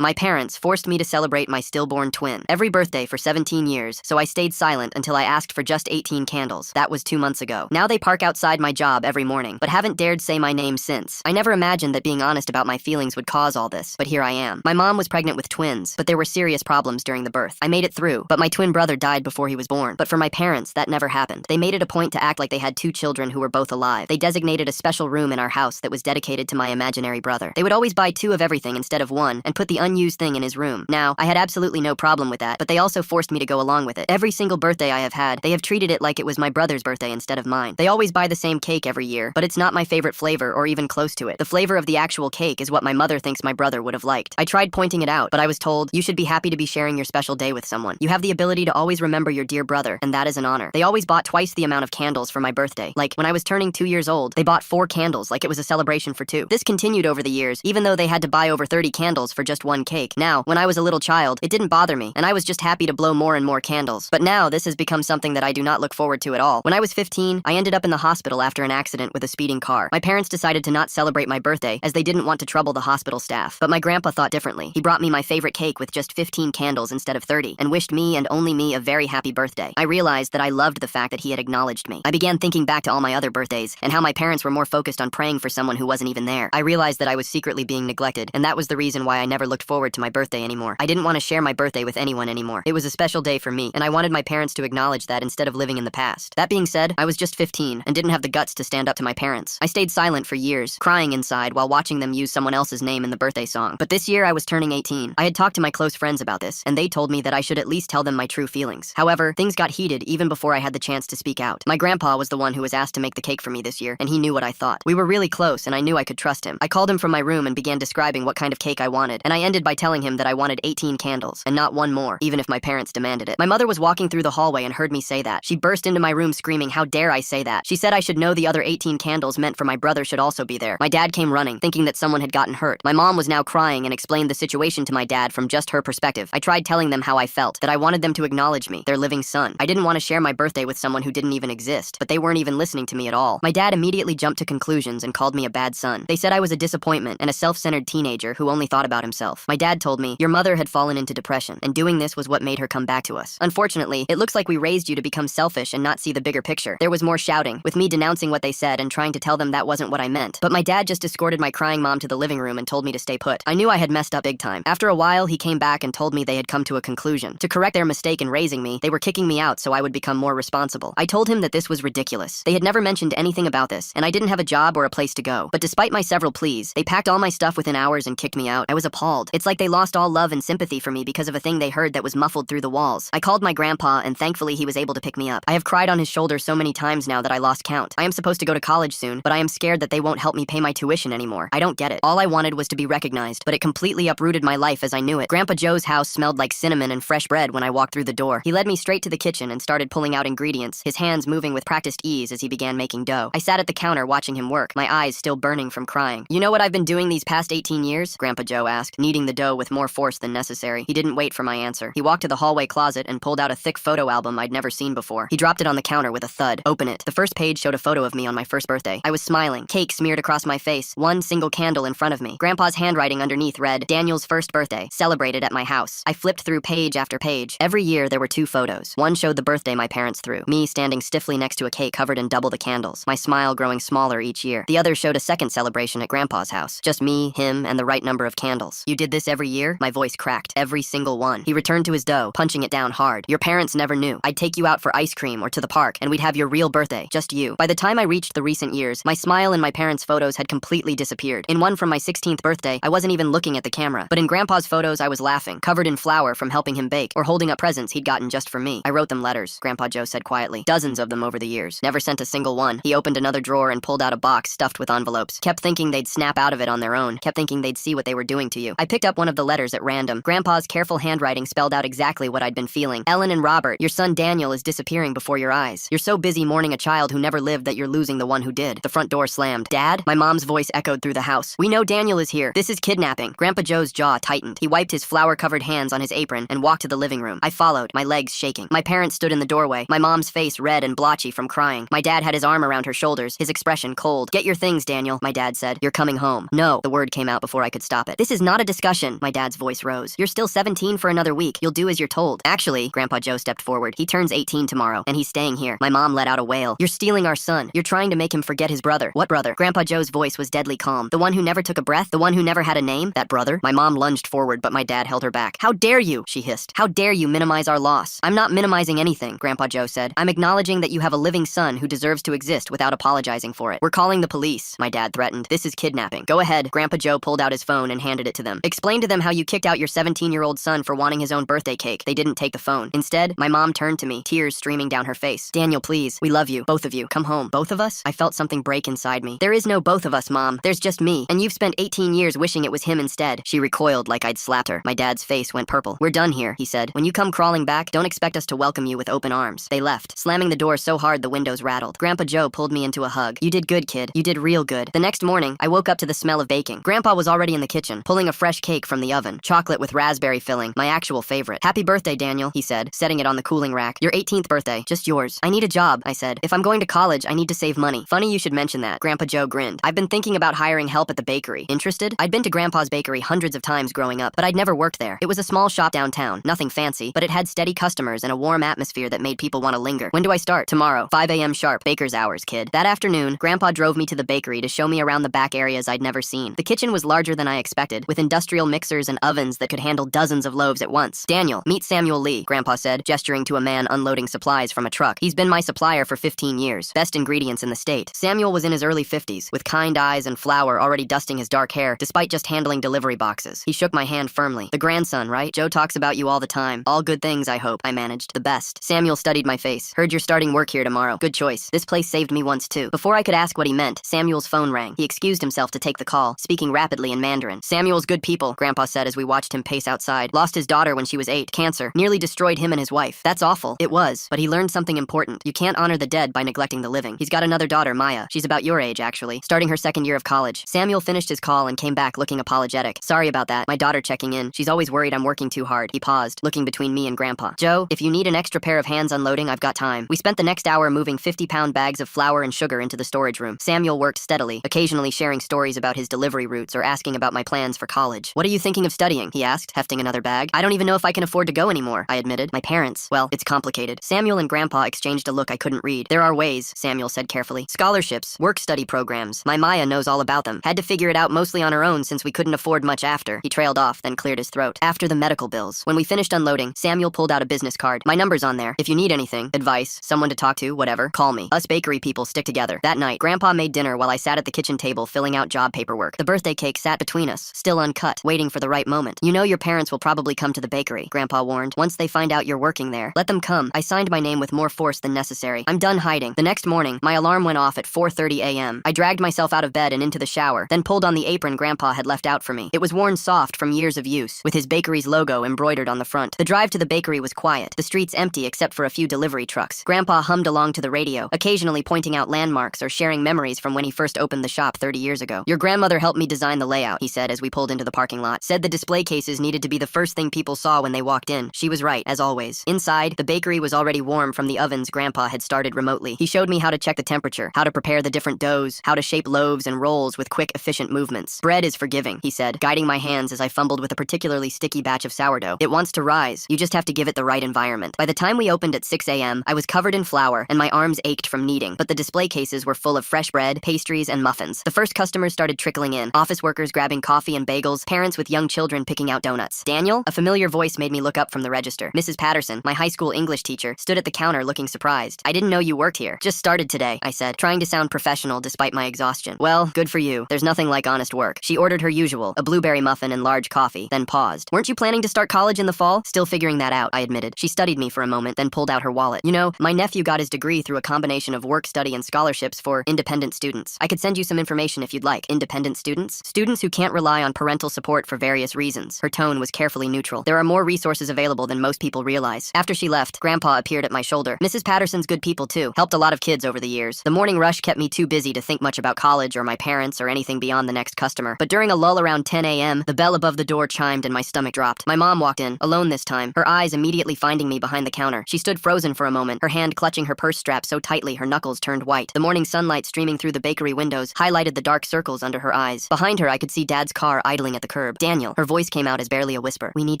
My parents forced me to celebrate my stillborn twin every birthday for 17 years, so I stayed silent until I asked for just 18 candles. That was 2 months ago. Now they park outside my job every morning, but haven't dared say my name since. I never imagined that being honest about my feelings would cause all this, but here I am. My mom was pregnant with twins, but there were serious problems during the birth. I made it through, but my twin brother died before he was born. But for my parents, that never happened. They made it a point to act like they had 2 children who were both alive. They designated a special room in our house that was dedicated to my imaginary brother. They would always buy 2 of everything instead of 1, and put the unused thing in his room. Now, I had absolutely no problem with that, but they also forced me to go along with it. Every single birthday I have had, they have treated it like it was my brother's birthday instead of mine. They always buy the same cake every year, but it's not my favorite flavor or even close to it. The flavor of the actual cake is what my mother thinks my brother would have liked. I tried pointing it out, but I was told, you should be happy to be sharing your special day with someone. You have the ability to always remember your dear brother, and that is an honor. They always bought twice the amount of candles for my birthday. Like, when I was turning 2 years old, they bought 4 candles like it was a celebration for 2. This continued over the years, even though they had to buy over 30 candles for just 1 cake. Now, when I was a little child, it didn't bother me, and I was just happy to blow more and more candles. But now, this has become something that I do not look forward to at all. When I was 15, I ended up in the hospital after an accident with a speeding car. My parents decided to not celebrate my birthday, as they didn't want to trouble the hospital staff. But my grandpa thought differently. He brought me my favorite cake with just 15 candles instead of 30, and wished me and only me a very happy birthday. I realized that I loved the fact that he had acknowledged me. I began thinking back to all my other birthdays, and how my parents were more focused on praying for someone who wasn't even there. I realized that I was secretly being neglected, and that was the reason why I never looked forward to my birthday anymore. I didn't want to share my birthday with anyone anymore. It was a special day for me, and I wanted my parents to acknowledge that instead of living in the past. That being said, I was just 15 and didn't have the guts to stand up to my parents. I stayed silent for years, crying inside while watching them use someone else's name in the birthday song. But this year I was turning 18. I had talked to my close friends about this, and they told me that I should at least tell them my true feelings. However, things got heated even before I had the chance to speak out. My grandpa was the one who was asked to make the cake for me this year, and he knew what I thought. We were really close, and I knew I could trust him. I called him from my room and began describing what kind of cake I wanted, and I ended by telling him that I wanted 18 candles, and not 1 more, even if my parents demanded it. My mother was walking through the hallway and heard me say that. She burst into my room screaming, "How dare I say that?" She said I should know the other 18 candles meant for my brother should also be there. My dad came running, thinking that someone had gotten hurt. My mom was now crying and explained the situation to my dad from just her perspective. I tried telling them how I felt, that I wanted them to acknowledge me, their living son. I didn't want to share my birthday with someone who didn't even exist, but they weren't even listening to me at all. My dad immediately jumped to conclusions and called me a bad son. They said I was a disappointment and a self-centered teenager who only thought about himself. My dad told me, "Your mother had fallen into depression, and doing this was what made her come back to us. Unfortunately, it looks like we raised you to become selfish and not see the bigger picture." There was more shouting, with me denouncing what they said and trying to tell them that wasn't what I meant. But my dad just escorted my crying mom to the living room and told me to stay put. I knew I had messed up big time. After a while, he came back and told me they had come to a conclusion. To correct their mistake in raising me, they were kicking me out so I would become more responsible. I told him that this was ridiculous. They had never mentioned anything about this, and I didn't have a job or a place to go. But despite my several pleas, they packed all my stuff within hours and kicked me out. I was appalled. It's like they lost all love and sympathy for me because of a thing they heard that was muffled through the walls. I called my grandpa, and thankfully he was able to pick me up. I have cried on his shoulder so many times now that I lost count. I am supposed to go to college soon, but I am scared that they won't help me pay my tuition anymore. I don't get it. All I wanted was to be recognized, but it completely uprooted my life as I knew it. Grandpa Joe's house smelled like cinnamon and fresh bread when I walked through the door. He led me straight to the kitchen and started pulling out ingredients, his hands moving with practiced ease as he began making dough. I sat at the counter watching him work, my eyes still burning from crying. "You know what I've been doing these past 18 years?" Grandpa Joe asked, kneading the dough with more force than necessary. He didn't wait for my answer. He walked to the hallway closet and pulled out a thick photo album I'd never seen before. He dropped it on the counter with a thud. "Open it." The first page showed a photo of me on my first birthday. I was smiling, cake smeared across my face, 1 single candle in front of me. Grandpa's handwriting underneath read, "Daniel's first birthday, celebrated at my house." I flipped through page after page. Every year there were 2 photos. One showed the birthday my parents threw, me standing stiffly next to a cake covered in double the candles, my smile growing smaller each year. The other showed a second celebration at Grandpa's house, just me, him, and the right number of candles. "You did this every year?" My voice cracked. "Every single one." He returned to his dough, punching it down hard. "Your parents never knew. I'd take you out for ice cream or to the park, and we'd have your real birthday, just you." By the time I reached the recent years, my smile in my parents' photos had completely disappeared. In one from my 16th birthday, I wasn't even looking at the camera, but in Grandpa's photos I was laughing, covered in flour from helping him bake, or holding up presents he'd gotten just for me. "I wrote them letters," Grandpa Joe said quietly. "Dozens of them over the years. Never sent a single one." He opened another drawer and pulled out a box stuffed with envelopes. "Kept thinking they'd snap out of it on their own. Kept thinking they'd see what they were doing to you." I picked up one of the letters at random. Grandpa's careful handwriting spelled out exactly what I'd been feeling. "Ellen and Robert, your son Daniel is disappearing before your eyes. You're so busy mourning a child who never lived that you're losing the one who did." The front door slammed. "Dad?" My mom's voice echoed through the house. "We know Daniel is here. This is kidnapping." Grandpa Joe's jaw tightened. He wiped his flour-covered hands on his apron and walked to the living room. I followed, my legs shaking. My parents stood in the doorway, my mom's face red and blotchy from crying. My dad had his arm around her shoulders, his expression cold. "Get your things, Daniel," my dad said. "You're coming home." "No." The word came out before I could stop it. "This is not a discussion discussion. My dad's voice rose. You're still 17 for another week. You'll do as you're told. Actually, Grandpa Joe stepped forward. He turns 18 tomorrow, and he's staying here. My mom let out a wail. You're stealing our son. You're trying to make him forget his brother. What brother? Grandpa Joe's voice was deadly calm. The one who never took a breath? The one who never had a name? That brother? My mom lunged forward, but my dad held her back. How dare you? She hissed. How dare you minimize our loss? I'm not minimizing anything, Grandpa Joe said. I'm acknowledging that you have a living son who deserves to exist without apologizing for it. We're calling the police, my dad threatened. This is kidnapping. Go ahead. Grandpa Joe pulled out his phone and handed it to them. Explain to them how you kicked out your 17-year-old son for wanting his own birthday cake. They didn't take the phone. Instead, my mom turned to me, tears streaming down her face. Daniel, please. We love you. Both of you. Come home. Both of us? I felt something break inside me. There is no both of us, Mom. There's just me. And you've spent 18 years wishing it was him instead. She recoiled like I'd slapped her. My dad's face went purple. We're done here, he said. When you come crawling back, don't expect us to welcome you with open arms. They left, slamming the door so hard the windows rattled. Grandpa Joe pulled me into a hug. You did good, kid. You did real good. The next morning, I woke up to the smell of baking. Grandpa was already in the kitchen, pulling a fresh cake from the oven. Chocolate with raspberry filling, my actual favorite. Happy birthday, Daniel, he said, setting it on the cooling rack. Your 18th birthday, just yours. I need a job, I said. If I'm going to college, I need to save money. Funny you should mention that. Grandpa Joe grinned. I've been thinking about hiring help at the bakery. Interested? I'd been to Grandpa's bakery hundreds of times growing up, but I'd never worked there. It was a small shop downtown, nothing fancy, but it had steady customers and a warm atmosphere that made people want to linger. When do I start? Tomorrow, 5 a.m. sharp, baker's hours, kid. That afternoon, Grandpa drove me to the bakery to show me around the back areas I'd never seen. The kitchen was larger than I expected, with industrial mixers and ovens that could handle dozens of loaves at once. Daniel, meet Samuel Lee, Grandpa said, gesturing to a man unloading supplies from a truck. He's been my supplier for 15 years. Best ingredients in the state. Samuel was in his early 50s, with kind eyes and flour already dusting his dark hair, despite just handling delivery boxes. He shook my hand firmly. The grandson, right? Joe talks about you all the time. All good things, I hope, I managed. The best. Samuel studied my face. Heard you're starting work here tomorrow. Good choice. This place saved me once too. Before I could ask what he meant, Samuel's phone rang. He excused himself to take the call, speaking rapidly in Mandarin. Samuel's good people, Grandpa said as we watched him pace outside. Lost his daughter when she was 8. Cancer. Nearly destroyed him and his wife. That's awful. It was. But he learned something important. You can't honor the dead by neglecting the living. He's got another daughter, Maya. She's about your age, actually. Starting her second year of college. Samuel finished his call and came back looking apologetic. Sorry about that. My daughter checking in. She's always worried I'm working too hard. He paused, looking between me and Grandpa. Joe, if you need an extra pair of hands unloading, I've got time. We spent the next hour moving 50-pound bags of flour and sugar into the storage room. Samuel worked steadily, occasionally sharing stories about his delivery routes or asking about my plans for college. What are you thinking of studying? He asked, hefting another bag. I don't even know if I can afford to go anymore, I admitted. My parents. Well, it's complicated. Samuel and Grandpa exchanged a look I couldn't read. There are ways, Samuel said carefully. Scholarships, work-study programs. My Maya knows all about them. Had to figure it out mostly on her own since we couldn't afford much after. He trailed off, then cleared his throat. After the medical bills. When we finished unloading, Samuel pulled out a business card. My number's on there. If you need anything, advice, someone to talk to, whatever, call me. Us bakery people stick together. That night, Grandpa made dinner while I sat at the kitchen table filling out job paperwork. The birthday cake sat between us, still uncut, waiting for the right moment. You know your parents will probably come to the bakery, Grandpa warned. Once they find out you're working there, let them come. I signed my name with more force than necessary. I'm done hiding. The next morning, my alarm went off at 4:30 a.m. I dragged myself out of bed and into the shower, then pulled on the apron Grandpa had left out for me. It was worn soft from years of use, with his bakery's logo embroidered on the front. The drive to the bakery was quiet, the streets empty except for a few delivery trucks. Grandpa hummed along to the radio, occasionally pointing out landmarks or sharing memories from when he first opened the shop 30 years ago. Your grandmother helped me design the layout, he said as we pulled into the parking lot. Said the display cases needed to be the first thing people saw when they walked in. She was right, as always. Inside, the bakery was already warm from the ovens Grandpa had started remotely. He showed me how to check the temperature, how to prepare the different doughs, how to shape loaves and rolls with quick, efficient movements. Bread is forgiving, he said, guiding my hands as I fumbled with a particularly sticky batch of sourdough. It wants to rise. You just have to give it the right environment. By the time we opened at 6 a.m., I was covered in flour and my arms ached from kneading, but the display cases were full of fresh bread, pastries, and muffins. The first customers started trickling in, office workers grabbing coffee and bagels, parents with young children picking out donuts. Daniel? A familiar voice made me look up from the register. Mrs. Patterson, my high school English teacher, stood at the counter looking surprised. I didn't know you worked here. Just started today, I said, trying to sound professional despite my exhaustion. Well, good for you. There's nothing like honest work. She ordered her usual, a blueberry muffin and large coffee, then paused. Weren't you planning to start college in the fall? Still figuring that out, I admitted. She studied me for a moment, then pulled out her wallet. You know, my nephew got his degree through a combination of work study and scholarships for independent students. I could send you some information if you'd like. Independent students? Students who can't rely on parental support for various reasons. Her tone was carefully neutral. There are more resources available than most people realize. After she left, Grandpa appeared at my shoulder. Mrs. Patterson's good people too. Helped a lot of kids over the years. The morning rush kept me too busy to think much about college or my parents or anything beyond the next customer. But during a lull around 10 a.m., the bell above the door chimed and my stomach dropped. My mom walked in, alone this time, her eyes immediately finding me behind the counter. She stood frozen for a moment, her hand clutching her purse strap so tightly her knuckles turned white. The morning sunlight streaming through the bakery windows highlighted the dark circles under her eyes. Behind her, I could see Dad's car idling at the curb. Daniel. Her voice came out as barely a whisper. We need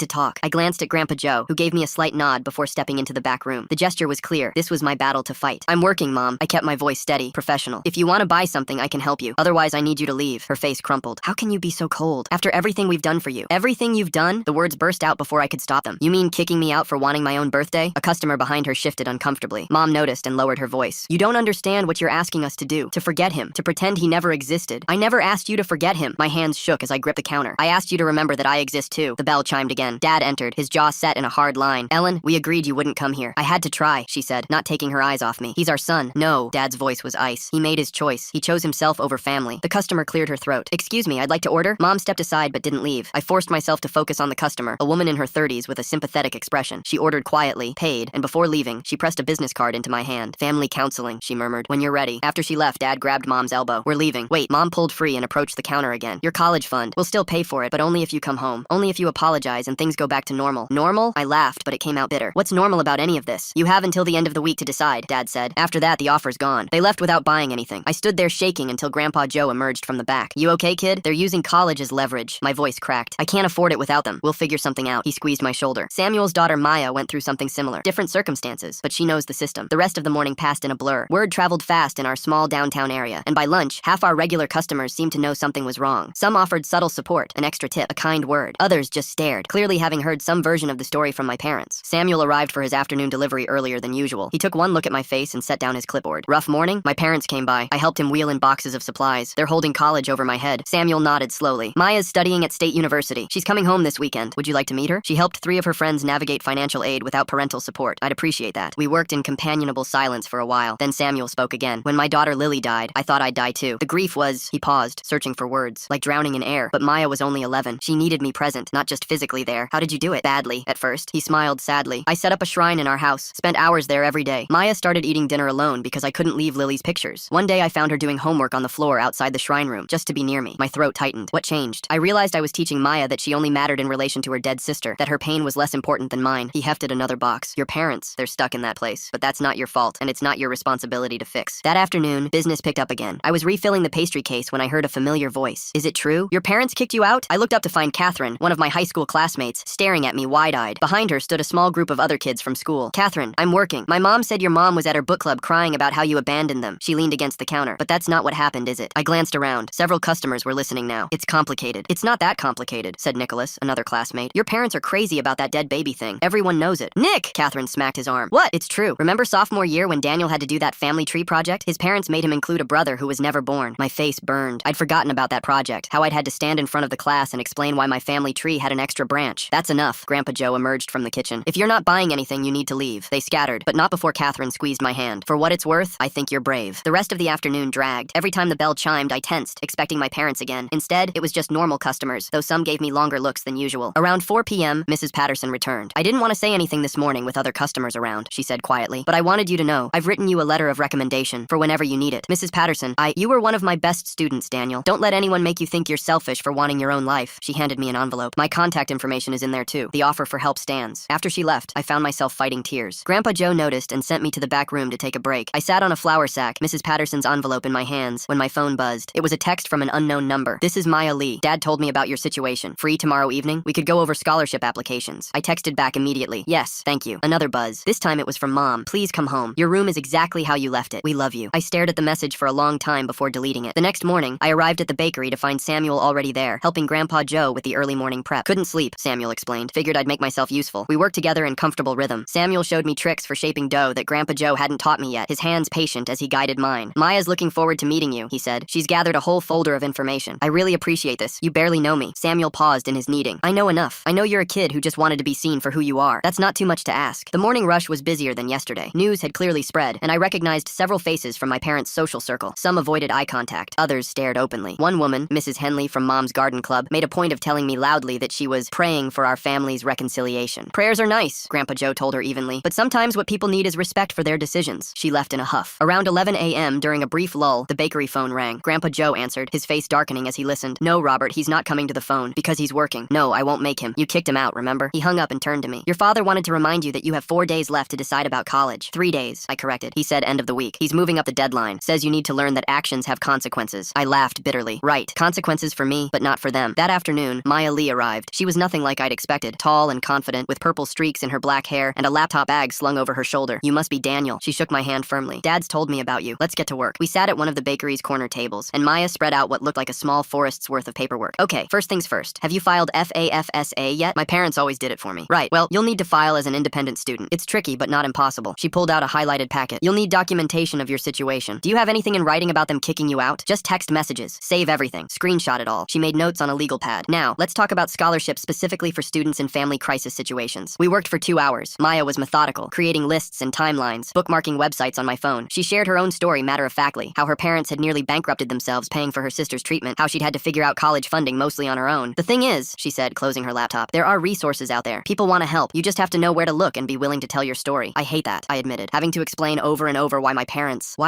to talk. I glanced at Grandpa Joe, who gave me a slight nod before stepping into the back room. The gesture was clear. This was my battle to fight. I'm working, Mom. I kept my voice steady, professional. If you want to buy something, I can help you. Otherwise, I need you to leave. Her face crumpled. How can you be so cold? After everything we've done for you. Everything you've done? The words burst out before I could stop them. You mean kicking me out for wanting my own birthday? A customer behind her shifted uncomfortably. Mom noticed and lowered her voice. You don't understand what you're asking us to do. To forget him. To pretend he never existed. I never asked you to forget him. My hands shook as I gripped the counter. I asked you to remember that I exist too. The bell chimed again. Dad entered, his jaw set in a hard line. Ellen, we agreed you wouldn't come here. I had to try, she said, not taking her eyes off me. He's our son. No. Dad's voice was ice. He made his choice. He chose himself over family. The customer cleared her throat. Excuse me, I'd like to order. Mom stepped aside but didn't leave. I forced myself to focus on the customer, a woman in her 30s with a sympathetic expression. She ordered quietly, paid, and before leaving, she pressed a business card into my hand. Family counseling, she murmured. When you're ready. After she left, Dad grabbed Mom's elbow. We're leaving. Wait, Mom pulled free and approached the counter again. Your college fund. We'll still pay for it, but only if you come home. Only if you apologize and things go back to normal. Normal? I laughed, but it came out bitter. What's normal about any of this? You have until the end of the week to decide, Dad said. After that, the offer's gone. They left without buying anything. I stood there shaking until Grandpa Joe emerged from the back. You okay, kid? They're using college as leverage. My voice cracked. I can't afford it without them. We'll figure something out. He squeezed my shoulder. Samuel's daughter Maya went through something similar. Different circumstances, but she knows the system. The rest of the morning passed in a blur. Word traveled fast in our small downtown area, and by lunch, half our regular customers seemed to know something was wrong. Some offered subtle support, an extra tip, a kind word. Others just stared, clearly having heard some version of the story from my parents. Samuel arrived for his afternoon delivery earlier than usual. He took one look at my face and set down his clipboard. Rough morning? My parents came by. I helped him wheel in boxes of supplies. They're holding college over my head. Samuel nodded slowly. Maya's studying at State University. She's coming home this weekend. Would you like to meet her? She helped 3 of her friends navigate financial aid without parental support. I'd appreciate that. We worked in companionable silence for a while. Then Samuel spoke again. When my daughter Lily died, I thought I'd die too. The grief was, he paused, searching for words, like drowning in air. But Maya was only 11. She needed me present, not just physically there. How did you do it? Badly, at first. He smiled sadly. I set up a shrine in our house, spent hours there every day. Maya started eating dinner alone because I couldn't leave Lily's pictures. One day I found her doing homework on the floor outside the shrine room, just to be near me. My throat tightened. What changed? I realized I was teaching Maya that she only mattered in relation to her dead sister, that her pain was less important than mine. He hefted another box. Your parents, they're stuck in that place. But that's not your fault, and it's not your responsibility to fix. That afternoon, business picked up again. I was refilling the pastry case when I heard a familiar voice. Is it true? Your parents kicked you out? I looked up to find Catherine, one of my high school classmates, staring at me wide-eyed. Behind her stood a small group of other kids from school. Catherine, I'm working. My mom said your mom was at her book club crying about how you abandoned them. She leaned against the counter. But that's not what happened, is it? I glanced around. Several customers were listening now. It's complicated. It's not that complicated, said Nicholas, another classmate. Your parents are crazy about that dead baby thing. Everyone knows it. Nick! Catherine smacked his arm. What? It's true. Remember sophomore year when Daniel had to do that family tree project? His parents made him include a brother who was never born. My face burned. I'd forgotten about that project. How I'd had to stand in front of the class and explain why my family tree had an extra branch. That's enough. Grandpa Joe emerged from the kitchen. If you're not buying anything, you need to leave. They scattered, but not before Catherine squeezed my hand. For what it's worth, I think you're brave. The rest of the afternoon dragged. Every time the bell chimed, I tensed, expecting my parents again. Instead, it was just normal customers, though some gave me longer looks than usual. Around 4 p.m., Mrs. Patterson returned. I didn't want to say anything this morning with other customers around, she said quietly, but I wanted you to know. I've written you a letter of recommendation for whenever you need it. Mrs. Patterson, you were one of my best students, Daniel. Don't let anyone make you think you're selfish for wanting your own life. She handed me an envelope. My contact information is in there too. The offer for help stands. After she left, I found myself fighting tears. Grandpa Joe noticed and sent me to the back room to take a break. I sat on a flour sack, Mrs. Patterson's envelope in my hands, when my phone buzzed. It was a text from an unknown number. This is Maya Lee. Dad told me about your situation. Free tomorrow evening? We could go over scholarship applications. I texted back immediately. Yes, thank you. Another buzz. This time it was from Mom. Please come home. Your room is exactly how you left it. We love you. I stared at the message for a long time before deleting it. The next morning, I arrived at the bakery to find Samuel already there, helping Grandpa Joe with the early morning prep. Couldn't sleep, Samuel explained. Figured I'd make myself useful. We worked together in comfortable rhythm. Samuel showed me tricks for shaping dough that Grandpa Joe hadn't taught me yet, his hands patient as he guided mine. Maya's looking forward to meeting you, he said. She's gathered a whole folder of information. I really appreciate this. You barely know me. Samuel paused in his kneading. I know enough. I know you're a kid who just wanted to be seen for who you are. That's not too much to ask. The morning rush was busier than yesterday. News had clearly spread, and I recognized several faces from my parents' social circle. Some avoided eye contact. Others stared openly. One woman, Mrs. Henley from Mom's Garden Club, made a point of telling me loudly that she was praying for our family's reconciliation. Prayers are nice, Grandpa Joe told her evenly, but sometimes what people need is respect for their decisions. She left in a huff. Around 11 a.m., during a brief lull, the bakery phone rang. Grandpa Joe answered, his face darkening as he listened. No, Robert, he's not coming to the phone, because he's working. No, I won't make him. You kicked him out, remember? He hung up and turned to me. Your father wanted to remind you that you have 4 days left to decide about college. 3 days, I corrected. He said end of the week. He's moving up the deadline. Says you need to learn that actions have consequences. I laughed bitterly. Right. Consequences for me, but not for them. them. That afternoon, Maya Lee arrived. She was nothing like I'd expected. Tall and confident, with purple streaks in her black hair and a laptop bag slung over her shoulder. You must be Daniel. She shook my hand firmly. Dad's told me about you. Let's get to work. We sat at one of the bakery's corner tables, and Maya spread out what looked like a small forest's worth of paperwork. Okay, first things first. Have you filed FAFSA yet? My parents always did it for me. Right, well, you'll need to file as an independent student. It's tricky, but not impossible. She pulled out a highlighted packet. You'll need documentation of your situation. Do you have anything in writing about them kicking you out? Just text messages. Save everything. Screenshot it all. She made notes on a legal pad. Now, let's talk about scholarships specifically for students in family crisis situations. We worked for 2 hours. Maya was methodical, creating lists and timelines, bookmarking websites on my phone. She shared her own story matter-of-factly, how her parents had nearly bankrupted themselves paying for her sister's treatment, how she'd had to figure out college funding mostly on her own. The thing is, she said, closing her laptop, there are resources out there. People want to help. You just have to know where to look and be willing to tell your story. I hate that, I admitted, having to explain over and over why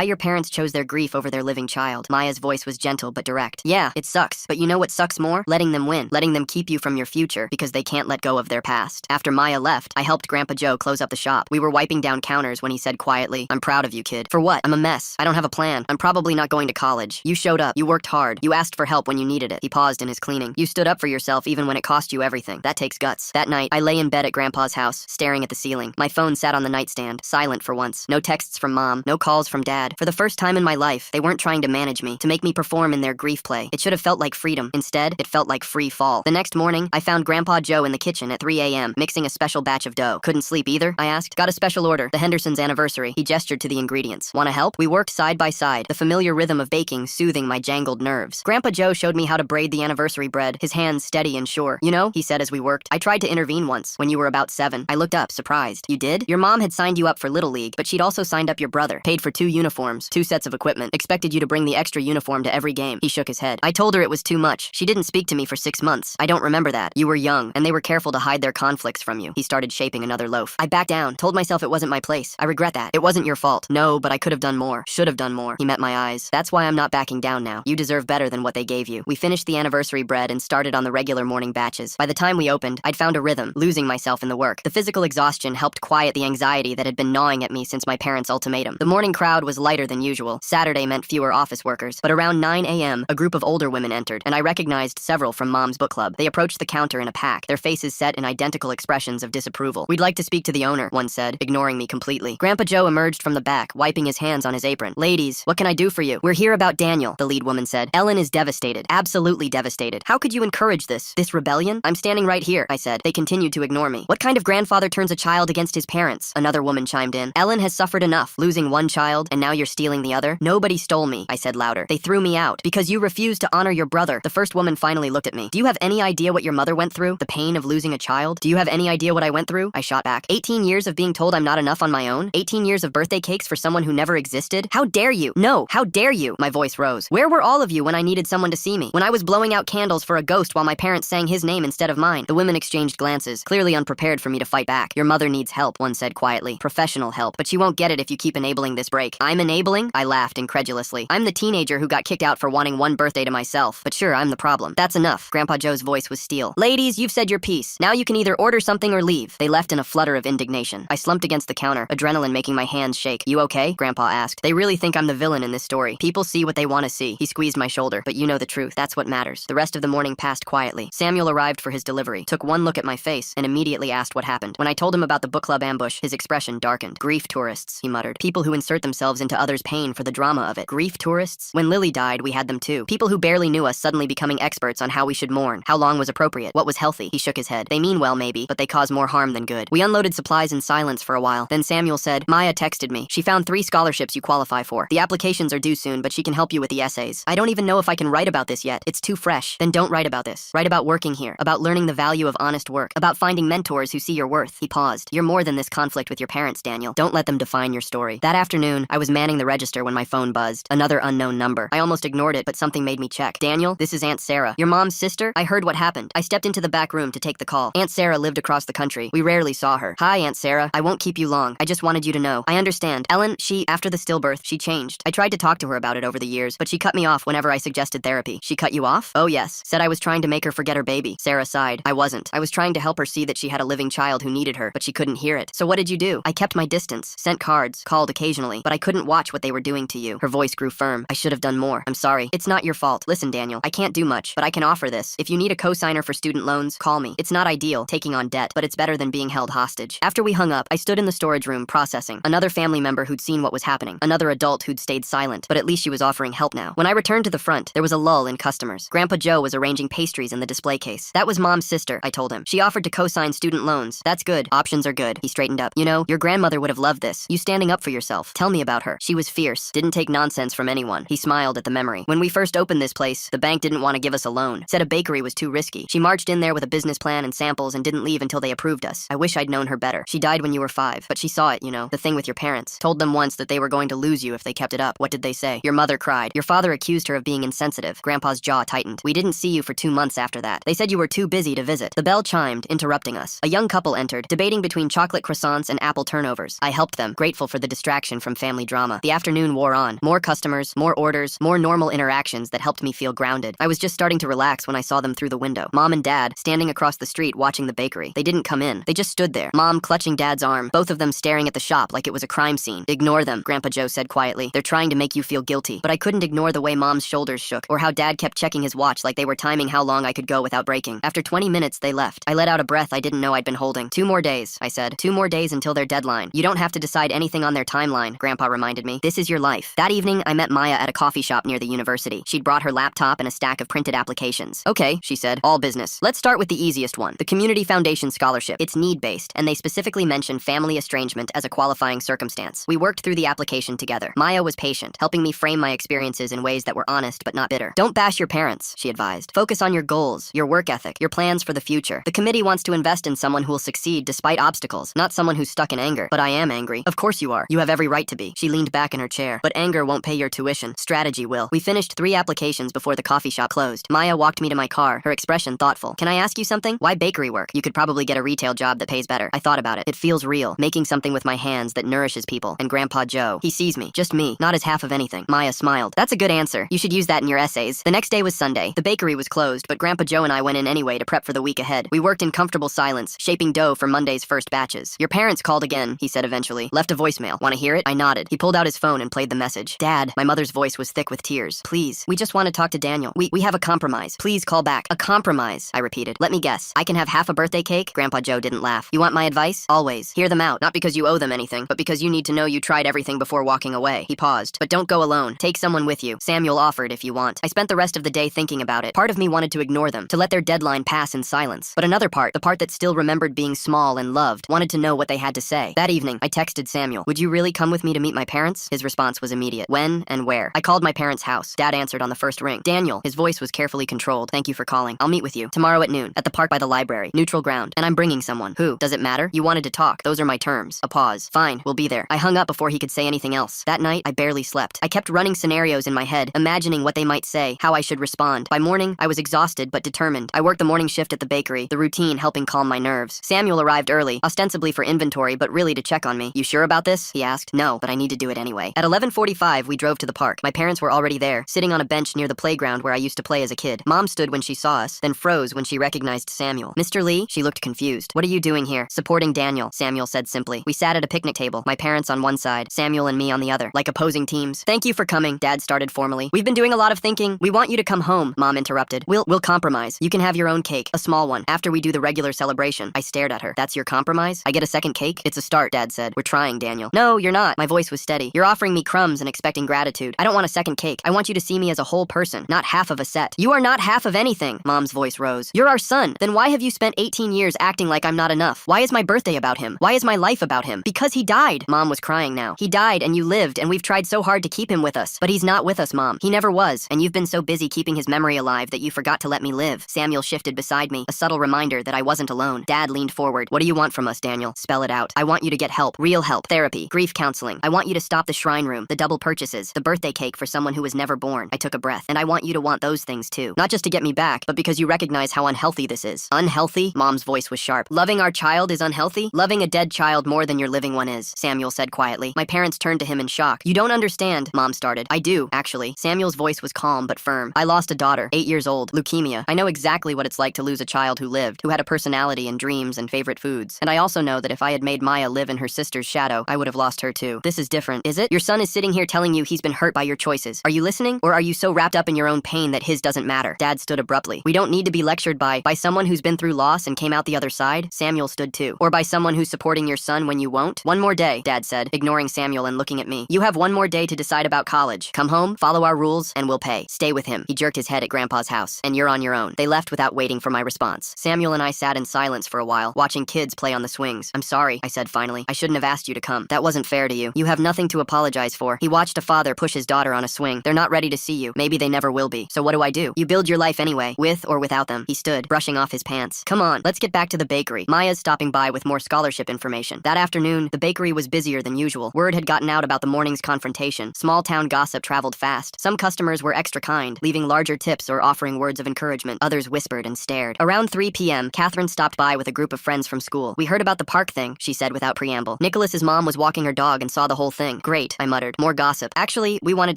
your parents chose their grief over their living child. Maya's voice was gentle but direct. Yeah, it sucks, but you know what sucks more? Letting them win, letting them keep you from your future because they can't let go of their past. After Maya left, I helped Grandpa Joe close up the shop. We were wiping down counters when he said quietly, I'm proud of you, kid. For what? I'm a mess. I don't have a plan. I'm probably not going to college. You showed up. You worked hard. You asked for help when you needed it. He paused in his cleaning. You stood up for yourself even when it cost you everything. That takes guts. That night, I lay in bed at Grandpa's house, staring at the ceiling. My phone sat on the nightstand, silent for once. No texts from Mom, no calls from Dad. For the first time in my life, they weren't trying to manage me, to make me perform in their grief play. It should have felt like freedom. Instead, it felt like free fall. The next morning, I found Grandpa Joe in the kitchen at 3 a.m., mixing a special batch of dough. Couldn't sleep either? I asked. Got a special order. The Hendersons' anniversary. He gestured to the ingredients. Wanna help? We worked side by side, the familiar rhythm of baking soothing my jangled nerves. Grandpa Joe showed me how to braid the anniversary bread, his hands steady and sure. You know, he said as we worked, I tried to intervene once, when you were about 7. I looked up, surprised. You did? Your mom had signed you up for Little League, but she'd also signed up your brother, paid for 2 uniforms, 2 sets of equipment, expected you to bring the extra uniform to every game. He shook his head. I told her it was too much. She didn't speak to me for 6 months. I don't remember that. You were young, and they were careful to hide their conflicts from you. He started shaping another loaf. I backed down, told myself it wasn't my place. I regret that. It wasn't your fault. No, but I could have done more. Should have done more. He met my eyes. That's why I'm not backing down now. You deserve better than what they gave you. We finished the anniversary bread and started on the regular morning batches. By the time we opened, I'd found a rhythm, losing myself in the work. The physical exhaustion helped quiet the anxiety that had been gnawing at me since my parents' ultimatum. The morning crowd was lighter than usual. Saturday meant fewer office workers. But around 9 a.m., a group of older women entered, and I recognized several from Mom's book club. They approached the counter in a pack, their faces set in identical expressions of disapproval. We'd like to speak to the owner, one said, ignoring me completely. Grandpa Joe emerged from the back, wiping his hands on his apron. Ladies, what can I do for you? We're here about Daniel, the lead woman said. Ellen is devastated, absolutely devastated. How could you encourage this rebellion? I'm standing right here, I said. They continued to ignore me. What kind of grandfather turns a child against his parents? Another woman chimed in. Ellen has suffered enough, losing one child, and now you're stealing the other? Nobody stole me, I said louder. They threw me out, because you refused to honor your brother. The first woman finally looked at me. Do you have any idea what your mother went through? The pain of losing a child? Do you have any idea what I went through? I shot back. 18 years of being told I'm not enough on my own? 18 years of birthday cakes for someone who never existed? How dare you? No, how dare you? My voice rose. Where were all of you when I needed someone to see me? When I was blowing out candles for a ghost while my parents sang his name instead of mine? The women exchanged glances, clearly unprepared for me to fight back. Your mother needs help, one said quietly. Professional help. But she won't get it if you keep enabling this break. I'm enabling? I laughed incredulously. I'm the teenager who got kicked out for wanting one birthday to myself. But sure, I'm the problem. That's enough. Grandpa Joe's voice was steel. Ladies, you've said your piece. Now you can either order something or leave. They left in a flutter of indignation. I slumped against the counter, adrenaline making my hands shake. You okay? Grandpa asked. They really think I'm the villain in this story. People see what they want to see. He squeezed my shoulder. But you know the truth. That's what matters. The rest of the morning passed quietly. Samuel arrived for his delivery, took one look at my face, and immediately asked what happened. When I told him about the book club ambush, his expression darkened. Grief tourists, he muttered. People who insert themselves into others' pain for the drama of it. Grief tourists? When Lily died, we had them too. People who barely knew us suddenly becoming experts on how we should mourn, how long was appropriate, what was healthy. He shook his head. They mean well maybe, but they cause more harm than good. We unloaded supplies in silence for a while. Then Samuel said, Maya texted me. She found 3 scholarships you qualify for. The applications are due soon, but she can help you with the essays. I don't even know if I can write about this yet. It's too fresh. Then don't write about this. Write about working here, about learning the value of honest work, about finding mentors who see your worth. He paused. You're more than this conflict with your parents, Daniel. Don't let them define your story. That afternoon, I was manning the register when my phone buzzed. Another unknown number. I almost ignored it, but something made me check. Daniel, this is Aunt Sarah. Your mom's sister? I heard what happened. I stepped into the back room to take the call. Aunt Sarah lived across the country. We rarely saw her. Hi, Aunt Sarah. I won't keep you long. I just wanted you to know. I understand. Ellen, after the stillbirth, she changed. I tried to talk to her about it over the years, but she cut me off whenever I suggested therapy. She cut you off? Oh yes. Said I was trying to make her forget her baby. Sarah sighed. I wasn't. I was trying to help her see that she had a living child who needed her, but she couldn't hear it. So what did you do? I kept my distance, sent cards, called occasionally, but I couldn't watch what they were doing to you. Her voice grew firm. I should have done more. I'm sorry. It's not your fault. Listen, Daniel, I can't do much, but I can offer this. If you need a cosigner for student loans, call me. It's not ideal, taking on debt, but it's better than being held hostage. After we hung up, I stood in the storage room processing. Another family member who'd seen what was happening. Another adult who'd stayed silent, but at least she was offering help now. When I returned to the front, there was a lull in customers. Grandpa Joe was arranging pastries in the display case. That was Mom's sister, I told him. She offered to cosign student loans. That's good. Options are good. He straightened up. You know, your grandmother would have loved this. You standing up for yourself. Tell me about her. She was fierce. Didn't take nonsense from anyone. He smiled at the memory. When we first opened this place, the bank didn't want to give us a loan. Said a bakery was too risky. She marched in there with a business plan and samples and didn't leave until they approved us. I wish I'd known her better. She died when you were 5, but she saw it, you know, the thing with your parents. Told them once that they were going to lose you if they kept it up. What did they say? Your mother cried. Your father accused her of being insensitive. Grandpa's jaw tightened. We didn't see you for 2 months after that. They said you were too busy to visit. The bell chimed, interrupting us. A young couple entered, debating between chocolate croissants and apple turnovers. I helped them, grateful for the distraction from family drama. The afternoon wore on. More customers, more orders, more normal interactions that helped me feel grounded. I was just starting to relax when I saw them through the window. Mom and Dad, standing across the street watching the bakery. They didn't come in. They just stood there. Mom clutching Dad's arm, both of them staring at the shop like it was a crime scene. Ignore them, Grandpa Joe said quietly. They're trying to make you feel guilty. But I couldn't ignore the way Mom's shoulders shook, or how Dad kept checking his watch like they were timing how long I could go without breaking. After 20 minutes, they left. I let out a breath I didn't know I'd been holding. 2 more days, I said. 2 more days until their deadline. You don't have to decide anything on their timeline, Grandpa reminded me. This is your life. That evening, I met Maya at a coffee shop near the university. She'd brought her laptop and a stack of printed applications. Okay, she said, all business. Let's start with the easiest one, the Community Foundation Scholarship. It's need-based, and they specifically mention family estrangement as a qualifying circumstance. We worked through the application together. Maya was patient, helping me frame my experiences in ways that were honest but not bitter. Don't bash your parents, she advised. Focus on your goals, your work ethic, your plans for the future. The committee wants to invest in someone who will succeed despite obstacles, not someone who's stuck in anger. But I am angry. Of course you are. You have every right to be. She leaned back in her chair. But anger won't pay your tuition. Strategy will. We finished 3 applications before the coffee shop closed. Maya walked me to my car, her expression thoughtful. Can I ask you something? Why bakery work? You could probably get a retail job that pays better. I thought about it. It feels real, making something with my hands that nourishes people. And Grandpa Joe, he sees me, just me, not as half of anything. Maya smiled. That's a good answer. You should use that in your essays. The next day was Sunday. The bakery was closed, but Grandpa Joe and I went in anyway to prep for the week ahead. We worked in comfortable silence, shaping dough for Monday's first batches. Your parents called again, he said eventually. Left a voicemail. Want to hear it? I nodded. He pulled out his phone and played the message. Dad, my mother's voice was thick with tears. Please, we just want to talk to Daniel. We have a compromise. Please call back. A compromise, I repeated. Let me guess. I can have half a birthday cake? Grandpa Joe didn't laugh. You want my advice? Always. Hear them out. Not because you owe them anything, but because you need to know you tried everything before walking away. He paused. But don't go alone. Take someone with you. Samuel offered if you want. I spent the rest of the day thinking about it. Part of me wanted to ignore them, to let their deadline pass in silence. But another part, the part that still remembered being small and loved, wanted to know what they had to say. That evening, I texted Samuel. Would you really come with me to meet my parents? His response was immediate. When and where? I called my parents' house. Dad answered on the first ring. Daniel. His voice was carefully controlled. Thank you for calling. I'll meet with you tomorrow at noon at the park by the library. Neutral ground. And I'm bringing someone. Who? Does it matter? You wanted to talk. Those are my terms. A pause. Fine, we'll be there. I hung up before he could say anything else. That night, I barely slept. I kept running scenarios in my head, imagining what they might say, how I should respond. By morning, I was exhausted but determined. I worked the morning shift at the bakery, the routine helping calm my nerves. Samuel arrived early, ostensibly for inventory, but really to check on me. You sure about this? He asked. No, but I need to do it anyway. At 11:45, we drove to the park. My parents were already there, sitting on a bench near the playground where I used to play as a kid. Mom stood when she saw us, then froze when she recognized Samuel. Mr. Lee? She looked confused. What are you doing here? Supporting Daniel, Samuel said simply. We sat at a picnic table, my parents on one side, Samuel and me on the other, like opposing teams. Thank you for coming, Dad started formally. We've been doing a lot of thinking. We want you to come home, Mom interrupted. We'll compromise. You can have your own cake, a small one, after we do the regular celebration. I stared at her. That's your compromise? I get a second cake? It's a start, Dad said. We're trying, Daniel. No, you're not. My voice was steady. You're offering me crumbs and expecting gratitude. I don't want a second cake. I want you to see me as a whole person, not half of a set. You are not half of anything, Mom's voice rose. You're our son. Then why have you spent 18 years acting like I'm not enough? Why is my birthday about him? Why is my life about him? Because he died. Mom was crying now. He died and you lived, and we've tried so hard to keep him with us. But he's not with us, Mom. He never was, and you've been so busy keeping his memory alive that you forgot to let me live. Samuel shifted beside me, a subtle reminder that I wasn't alone. Dad leaned forward. What do you want from us, Daniel? Spell it out. I want you to get help. Real help. Therapy. Grief counseling. I want you to stop the shrine room, the double purchases, the birthday cake for someone who was never born. I took a breath. And I want you to want those things too. Not just to get me back, but because you recognize how unhealthy this is. Unhealthy? Mom's voice was sharp. Loving our child is unhealthy? Loving a dead child more than your living one is, Samuel said quietly. My parents turned to him in shock. You don't understand, Mom started. I do, actually. Samuel's voice was calm but firm. I lost a daughter, 8 years old, leukemia. I know exactly what it's like to lose a child who lived, who had a personality and dreams and favorite foods. And I also know that if I had made Maya live in her sister's shadow, I would have lost her too. This is different, is it? Your son is sitting here telling you he's been hurt by your choices. Are you listening? Or are you so wrapped up in your own pain that his doesn't didn't matter. Dad stood abruptly. We don't need to be lectured by someone who's been through loss and came out the other side. Samuel stood too. Or by someone who's supporting your son when you won't. One more day, Dad said, ignoring Samuel and looking at me. You have one more day to decide about college. Come home, follow our rules, and we'll pay. Stay with him. He jerked his head at Grandpa's house. And you're on your own. They left without waiting for my response. Samuel and I sat in silence for a while, watching kids play on the swings. I'm sorry, I said finally. I shouldn't have asked you to come. That wasn't fair to you. You have nothing to apologize for. He watched a father push his daughter on a swing. They're not ready to see you. Maybe they never will be. So what do? You build your life anyway, with or without them. He stood, brushing off his pants. Come on, let's get back to the bakery. Maya's stopping by with more scholarship information. That afternoon, the bakery was busier than usual. Word had gotten out about the morning's confrontation. Small town gossip traveled fast. Some customers were extra kind, leaving larger tips or offering words of encouragement. Others whispered and stared. Around 3 p.m., Catherine stopped by with a group of friends from school. We heard about the park thing, she said without preamble. Nicholas's mom was walking her dog and saw the whole thing. Great, I muttered. More gossip. Actually, we wanted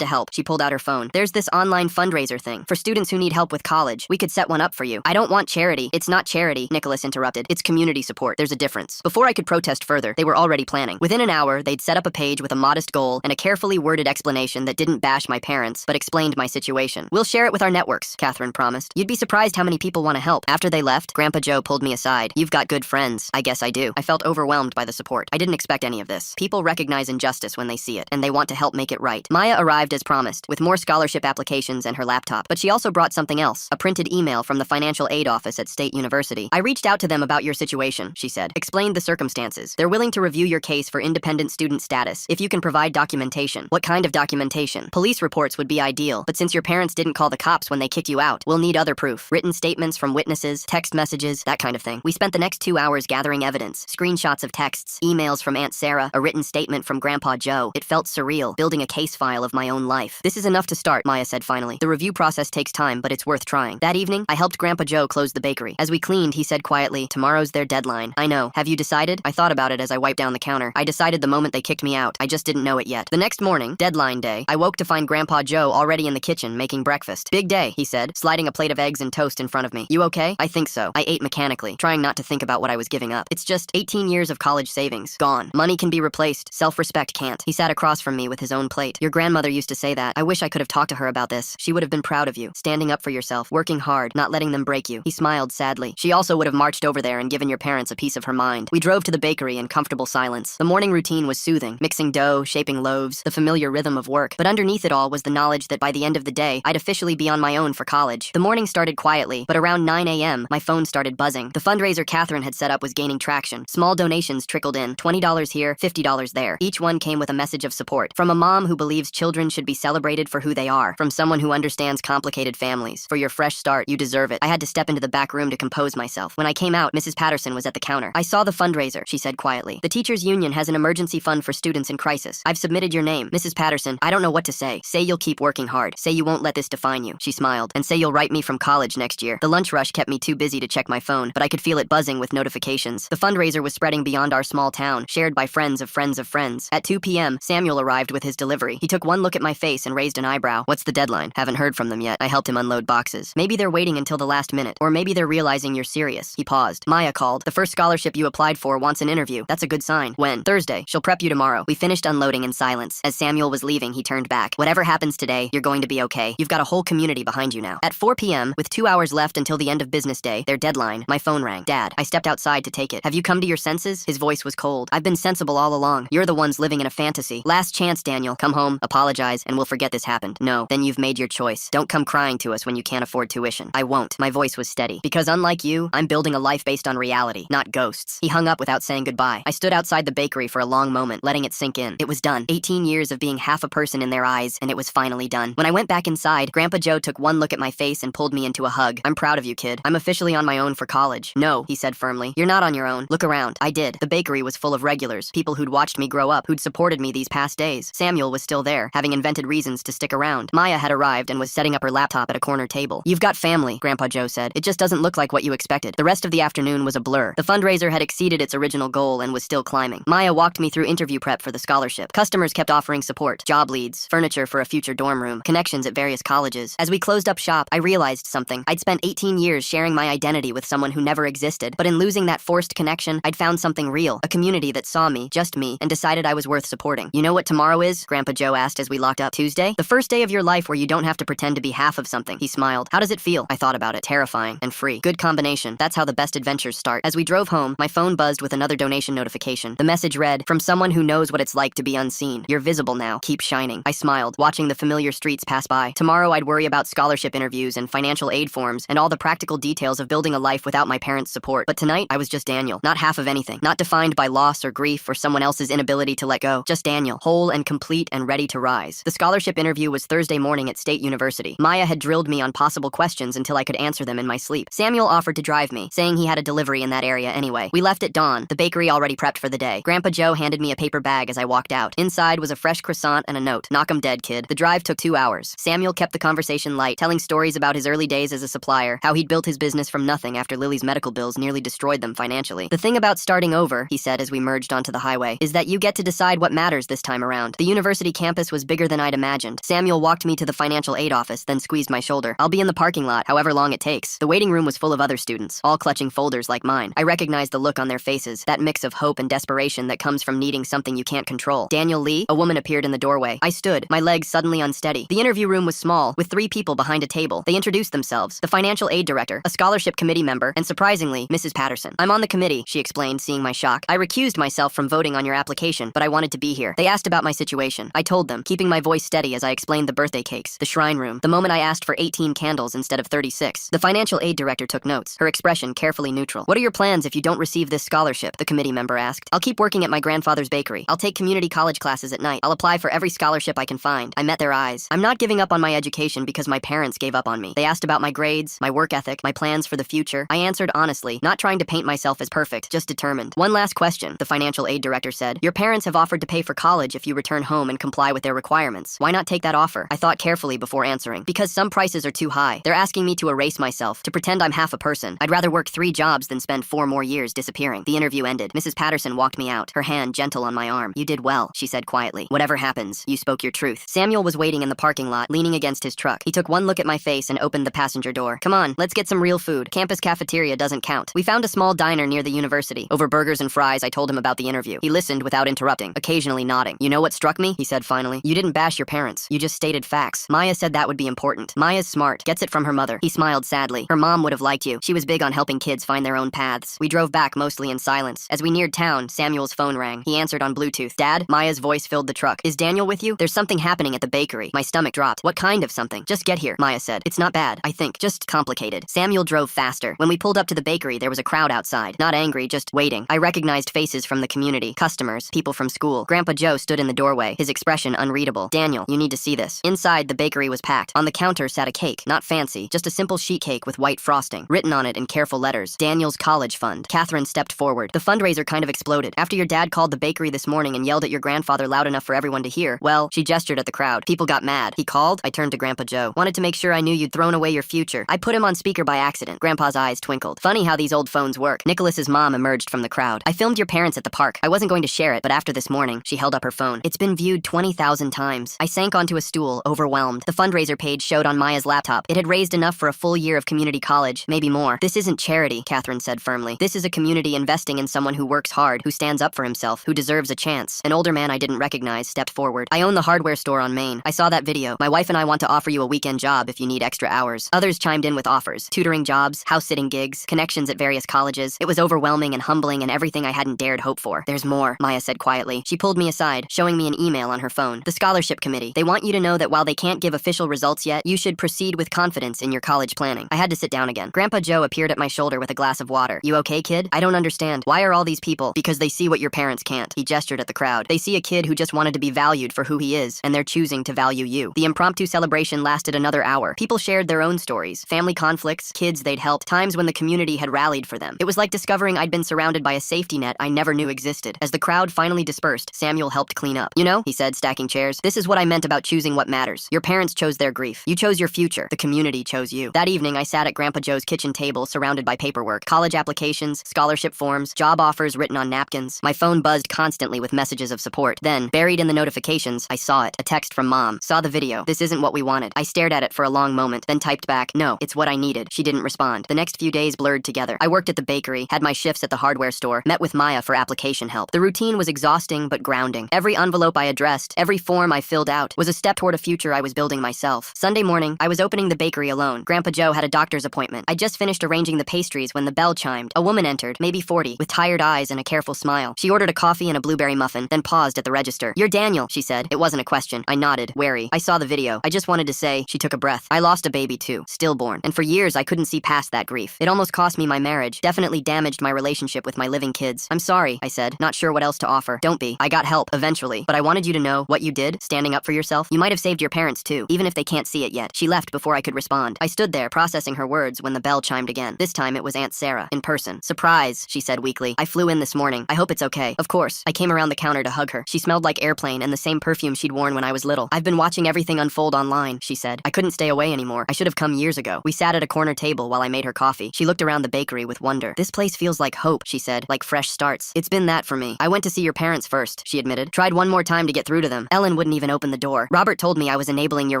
to help. She pulled out her phone. There's this online fundraiser thing for students who need help with college. We could set one up for you. I don't want charity. It's not charity, Nicholas interrupted. It's community support. There's a difference. Before I could protest further, they were already planning. Within an hour, they'd set up a page with a modest goal and a carefully worded explanation that didn't bash my parents, but explained my situation. We'll share it with our networks, Catherine promised. You'd be surprised how many people want to help. After they left, Grandpa Joe pulled me aside. You've got good friends. I guess I do. I felt overwhelmed by the support. I didn't expect any of this. People recognize injustice when they see it, and they want to help make it right. Maya arrived as promised, with more scholarship applications and her laptop, but she also brought something else, a printed email from the financial aid office at State University. I reached out to them about your situation, she said. Explained the circumstances. They're willing to review your case for independent student status if you can provide documentation. What kind of documentation? Police reports would be ideal, but since your parents didn't call the cops when they kicked you out, we'll need other proof. Written statements from witnesses, text messages, that kind of thing. We spent the next 2 hours gathering evidence, screenshots of texts, emails from Aunt Sarah, a written statement from Grandpa Joe. It felt surreal, building a case file of my own life. This is enough to start, Maya said finally. The review process takes time, but it's worth trying. That evening, I helped Grandpa Joe close the bakery. As we cleaned, he said quietly, tomorrow's their deadline. I know. Have you decided? I thought about it as I wiped down the counter. I decided the moment they kicked me out. I just didn't know it yet. The next morning, deadline day, I woke to find Grandpa Joe already in the kitchen making breakfast. Big day, he said, sliding a plate of eggs and toast in front of me. You okay? I think so. I ate mechanically, trying not to think about what I was giving up. It's just 18 years of college savings. Gone. Money can be replaced. Self-respect can't. He sat across from me with his own plate. Your grandmother used to say that. I wish I could have talked to her about this. She would have been proud of you. Standing up for yourself, working hard, not letting them break you. He smiled sadly. She also would have marched over there and given your parents a piece of her mind. We drove to the bakery in comfortable silence. The morning routine was soothing, mixing dough, shaping loaves, the familiar rhythm of work. But underneath it all was the knowledge that by the end of the day, I'd officially be on my own for college. The morning started quietly, but around 9 a.m., my phone started buzzing. The fundraiser Catherine had set up was gaining traction. Small donations trickled in, $20 here, $50 there. Each one came with a message of support. From a mom who believes children should be celebrated for who they are. From someone who understands complicated families. For your fresh start, you deserve it. I had to step into the back room to compose myself. When I came out, Mrs. Patterson was at the counter. I saw the fundraiser, she said quietly. The teachers' union has an emergency fund for students in crisis. I've submitted your name. Mrs. Patterson, I don't know what to say. Say you'll keep working hard. Say you won't let this define you. She smiled. And say you'll write me from college next year. The lunch rush kept me too busy to check my phone, but I could feel it buzzing with notifications. The fundraiser was spreading beyond our small town, shared by friends of friends of friends. At 2 p.m., Samuel arrived with his delivery. He took one look at my face and raised an eyebrow. What's the deadline? Haven't heard from them yet. I helped him unload boxes. Maybe they're waiting until the last minute. Or maybe they're realizing you're serious. He paused. Maya called. The first scholarship you applied for wants an interview. That's a good sign. When? Thursday. She'll prep you tomorrow. We finished unloading in silence. As Samuel was leaving, he turned back. Whatever happens today, you're going to be okay. You've got a whole community behind you now. At 4 p.m., with 2 hours left until the end of business day, their deadline, my phone rang. Dad. I stepped outside to take it. Have you come to your senses? His voice was cold. I've been sensible all along. You're the ones living in a fantasy. Last chance, Daniel. Come home, apologize, and we'll forget this happened. No. Then you've made your choice. Don't come crying to us when you can't afford tuition. I won't. My voice was steady. Because unlike you, I'm building a life based on reality, not ghosts. He hung up without saying goodbye. I stood outside the bakery for a long moment, letting it sink in. It was done. 18 years of being half a person in their eyes, and it was finally done. When I went back inside, Grandpa Joe took one look at my face and pulled me into a hug. I'm proud of you, kid. I'm officially on my own for college. No, he said firmly. You're not on your own. Look around. I did. The bakery was full of regulars, people who'd watched me grow up, who'd supported me these past days. Samuel was still there, having invented reasons to stick around. Maya had arrived and was setting up her laptop at a corner table. You've got family, Grandpa Joe said. It just doesn't look like what you expected. The rest of the afternoon was a blur. The fundraiser had exceeded its original goal and was still climbing. Maya walked me through interview prep for the scholarship. Customers kept offering support, job leads, furniture for a future dorm room, connections at various colleges. As we closed up shop, I realized something. I'd spent 18 years sharing my identity with someone who never existed, but in losing that forced connection, I'd found something real, a community that saw me, just me, and decided I was worth supporting. You know what tomorrow is? Grandpa Joe asked as we locked up. Tuesday? The first day of your life where you don't have to pretend to be half of something something. He smiled. How does it feel? I thought about it. Terrifying and free. Good combination. That's how the best adventures start. As we drove home, my phone buzzed with another donation notification. The message read, from someone who knows what it's like to be unseen. You're visible now. Keep shining. I smiled, watching the familiar streets pass by. Tomorrow I'd worry about scholarship interviews and financial aid forms and all the practical details of building a life without my parents' support. But tonight, I was just Daniel. Not half of anything. Not defined by loss or grief or someone else's inability to let go. Just Daniel. Whole and complete and ready to rise. The scholarship interview was Thursday morning at State University. Maya had drilled me on possible questions until I could answer them in my sleep. Samuel offered to drive me, saying he had a delivery in that area anyway. We left at dawn, the bakery already prepped for the day. Grandpa Joe handed me a paper bag as I walked out. Inside was a fresh croissant and a note. Knock 'em dead, kid. The drive took 2 hours. Samuel kept the conversation light, telling stories about his early days as a supplier, how he'd built his business from nothing after Lily's medical bills nearly destroyed them financially. The thing about starting over, he said as we merged onto the highway, is that you get to decide what matters this time around. The university campus was bigger than I'd imagined. Samuel walked me to the financial aid office, then squeezed my shoulder. I'll be in the parking lot, however long it takes. The waiting room was full of other students, all clutching folders like mine. I recognized the look on their faces, that mix of hope and desperation that comes from needing something you can't control. Daniel Lee? A woman appeared in the doorway. I stood, my legs suddenly unsteady. The interview room was small, with 3 people behind a table. They introduced themselves, the financial aid director, a scholarship committee member, and surprisingly, Mrs. Patterson. I'm on the committee, she explained, seeing my shock. I recused myself from voting on your application, but I wanted to be here. They asked about my situation. I told them, keeping my voice steady as I explained the birthday cakes, the shrine room, the moment I asked for 18 candles instead of 36. The financial aid director took notes, her expression carefully neutral. What are your plans if you don't receive this scholarship? The committee member asked. I'll keep working at my grandfather's bakery. I'll take community college classes at night. I'll apply for every scholarship I can find. I met their eyes. I'm not giving up on my education because my parents gave up on me. They asked about my grades, my work ethic, my plans for the future. I answered honestly, not trying to paint myself as perfect, just determined. One last question, the financial aid director said. Your parents have offered to pay for college if you return home and comply with their requirements. Why not take that offer? I thought carefully before answering. Because some prices are too high. They're asking me to erase myself, to pretend I'm half a person. I'd rather work 3 jobs than spend 4 more years disappearing. The interview ended. Mrs. Patterson walked me out, her hand gentle on my arm. You did well, she said quietly. Whatever happens, you spoke your truth. Samuel was waiting in the parking lot, leaning against his truck. He took one look at my face and opened the passenger door. Come on, let's get some real food. Campus cafeteria doesn't count. We found a small diner near the university. Over burgers and fries, I told him about the interview. He listened without interrupting, occasionally nodding. You know what struck me? He said finally. You didn't bash your parents. You just stated facts. Maya said that would be important. Maya's smart. Gets it from her mother. He smiled sadly. Her mom would have liked you. She was big on helping kids find their own paths. We drove back mostly in silence. As we neared town, Samuel's phone rang. He answered on Bluetooth. Dad? Maya's voice filled the truck. Is Daniel with you? There's something happening at the bakery. My stomach dropped. What kind of something? Just get here, Maya said. It's not bad, I think. Just complicated. Samuel drove faster. When we pulled up to the bakery, there was a crowd outside. Not angry, just waiting. I recognized faces from the community. Customers, people from school. Grandpa Joe stood in the doorway, his expression unreadable. Daniel, you need to see this. Inside, the bakery was packed. On the counter sat a cake. Not fancy, just a simple sheet cake with white frosting. Written on it in careful letters. Daniel's college fund. Catherine stepped forward. The fundraiser kind of exploded. After your dad called the bakery this morning and yelled at your grandfather loud enough for everyone to hear, well, she gestured at the crowd. People got mad. He called? I turned to Grandpa Joe. Wanted to make sure I knew you'd thrown away your future. I put him on speaker by accident. Grandpa's eyes twinkled. Funny how these old phones work. Nicholas's mom emerged from the crowd. I filmed your parents at the park. I wasn't going to share it, but after this morning, she held up her phone. It's been viewed 20,000 times. I sank onto a stool, overwhelmed. The fundraiser page showed on Maya's laptop. It had raised enough for a full year of community college, maybe more. This isn't charity, Catherine said firmly. This is a community investing in someone who works hard, who stands up for himself, who deserves a chance. An older man I didn't recognize stepped forward. I own the hardware store on Main. I saw that video. My wife and I want to offer you a weekend job if you need extra hours. Others chimed in with offers. Tutoring jobs, house-sitting gigs, connections at various colleges. It was overwhelming and humbling and everything I hadn't dared hope for. There's more, Maya said quietly. She pulled me aside, showing me an email on her phone. The scholarship committee. They want you to know that while they can't give official results yet, you should proceed with confidence in your college planning. I had to sit down again. Grandpa Joe appeared at my shoulder with a glass of water. You okay, kid? I don't understand. Why are all these people? Because they see what your parents can't. He gestured at the crowd. They see a kid who just wanted to be valued for who he is, and they're choosing to value you. The impromptu celebration lasted another hour. People shared their own stories. Family conflicts, kids they'd helped, times when the community had rallied for them. It was like discovering I'd been surrounded by a safety net I never knew existed. As the crowd finally dispersed, Samuel helped clean up. You know, he said, stacking chairs, this is what I meant about choosing what matters. Your parents chose their grief. You chose your future. The community chose you. That evening, I sat at Grandpa Joe's kitchen table surrounded by paperwork, college applications, scholarship forms, job offers written on napkins. My phone buzzed constantly with messages of support. Then, buried in the notifications, I saw it. A text from Mom. Saw the video. This isn't what we wanted. I stared at it for a long moment, then typed back, no, it's what I needed. She didn't respond. The next few days blurred together. I worked at the bakery, had my shifts at the hardware store, met with Maya for application help. The routine was exhausting but grounding. Every envelope I addressed, every form I filled out, was a step toward a future I was building myself. Sunday morning, morning, I was opening the bakery alone. Grandpa Joe had a doctor's appointment. I just finished arranging the pastries when the bell chimed. A woman entered, maybe 40, with tired eyes and a careful smile. She ordered a coffee and a blueberry muffin, then paused at the register. "You're Daniel," she said. It wasn't a question. I nodded, wary. "I saw the video. I just wanted to say," she took a breath, "I lost a baby too, stillborn. And for years, I couldn't see past that grief. It almost cost me my marriage, definitely damaged my relationship with my living kids. I'm sorry," I said, not sure what else to offer. "Don't be. I got help, eventually. But I wanted you to know what you did, standing up for yourself. You might have saved your parents too, even if they can't see it yet." She left before I could respond. I stood there, processing her words when the bell chimed again. This time it was Aunt Sarah, in person. "Surprise," she said weakly. "I flew in this morning. I hope it's okay." Of course. I came around the counter to hug her. She smelled like airplane and the same perfume she'd worn when I was little. "I've been watching everything unfold online," she said. "I couldn't stay away anymore. I should have come years ago." We sat at a corner table while I made her coffee. She looked around the bakery with wonder. "This place feels like hope," she said, "like fresh starts." "It's been that for me. I went to see your parents first," she admitted. "Tried one more time to get through to them. Ellen wouldn't even open the door. Robert told me I was enabling your